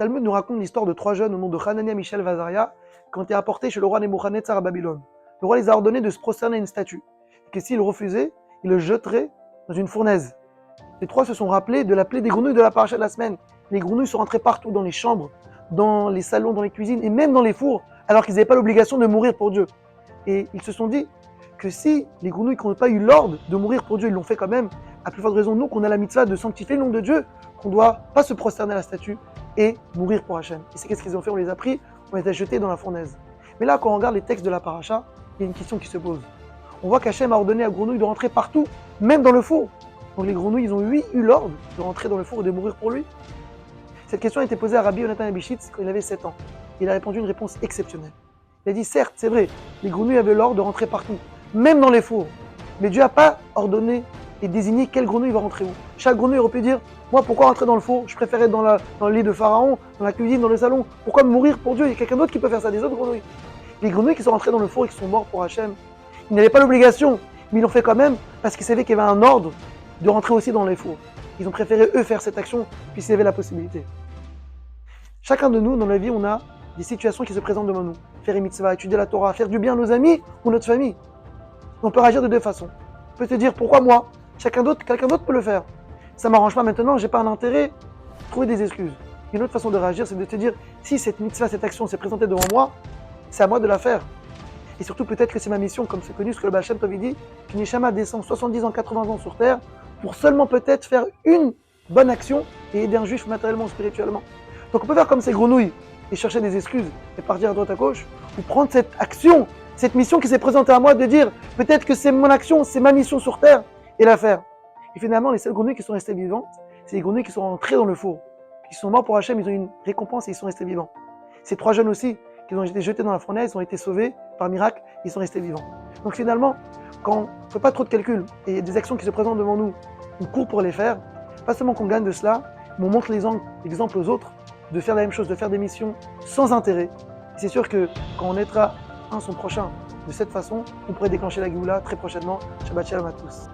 Talmud nous raconte l'histoire de 3 jeunes au nom de Hanania, Mishaël et Azaria qui ont été apportés chez le roi Nebuchadnezzar à Babylone. Le roi les a ordonnés de se prosterner à une statue, et que s'ils refusaient, ils le jetteraient dans une fournaise. Les 3 se sont rappelés de la plaie des grenouilles de la paracha de la semaine. Les grenouilles sont rentrées partout, dans les chambres, dans les salons, dans les cuisines et même dans les fours, alors qu'ils n'avaient pas l'obligation de mourir pour Dieu. Et ils se sont dit que si les grenouilles qui n'ont pas eu l'ordre de mourir pour Dieu, ils l'ont fait quand même, à plus forte raison, nous, qu'on a la mitzvah de sanctifier le nom de Dieu, qu'on ne doit pas se prosterner à la statue et mourir pour Hachem. Et c'est qu'est-ce qu'ils ont fait? On les a pris, on les a jetés dans la fournaise. Mais là, quand on regarde les textes de la paracha, il y a une question qui se pose. On voit qu'Hachem a ordonné à grenouilles de rentrer partout, même dans le four. Donc les grenouilles, ils ont eu l'ordre de rentrer dans le four et de mourir pour lui. Cette question a été posée à Rabbi Yonatan Abishitz quand il avait 7 ans. Il a répondu une réponse exceptionnelle. Il a dit, certes, c'est vrai, les grenouilles avaient l'ordre de rentrer partout, même dans les fours. Mais Dieu n'a pas ordonné et désigné quelle grenouille va rentrer où. Chaque grenouille aurait pu dire, moi, pourquoi rentrer dans le four? Je préfère être dans le lit de Pharaon, dans la cuisine, dans le salon. Pourquoi mourir pour Dieu? Il y a quelqu'un d'autre qui peut faire ça, des autres grenouilles. Les grenouilles qui sont rentrées dans le four et qui sont morts pour Hachem, ils n'avaient pas l'obligation, mais ils l'ont fait quand même parce qu'ils savaient qu'il y avait un ordre de rentrer aussi dans les fours. Ils ont préféré, eux, faire cette action, puisqu'ils avaient la possibilité. Chacun de nous, dans la vie, on a des situations qui se présentent devant nous. Faire une mitzvah, étudier la Torah, faire du bien à nos amis ou notre famille. On peut réagir de 2 façons. On peut se dire, pourquoi moi? Quelqu'un d'autre peut le faire. Ça ne m'arrange pas maintenant, je n'ai pas un intérêt. Trouver des excuses. Une autre façon de réagir, c'est de te dire, si cette mitzvah, cette action s'est présentée devant moi, c'est à moi de la faire. Et surtout, peut-être que c'est ma mission, comme c'est connu, ce que le Baal Shem Tov dit, qu'une Neshama descend 70 ans, 80 ans sur terre, pour seulement peut-être faire une bonne action et aider un juif matériellement ou spirituellement. Donc on peut faire comme ces grenouilles et chercher des excuses et partir à droite à gauche, ou prendre cette action, cette mission qui s'est présentée à moi, de dire peut-être que c'est mon action, c'est ma mission sur terre, et la faire. Et finalement, les seules grenouilles qui sont restées vivantes, c'est les grenouilles qui sont rentrées dans le four, qui sont morts pour Hachem, ils ont eu une récompense et ils sont restés vivants. Ces 3 jeunes aussi, qui ont été jetés dans la fournaise, ont été sauvés par miracle, ils sont restés vivants. Donc finalement, quand on ne fait pas trop de calculs et il y a des actions qui se présentent devant nous, on court pour les faire, pas seulement qu'on gagne de cela, mais on montre l'exemple aux autres de faire la même chose, de faire des missions sans intérêt. Et c'est sûr que quand on aidera son prochain de cette façon, on pourrait déclencher la Géoula très prochainement. Shabbat Shalom à tous.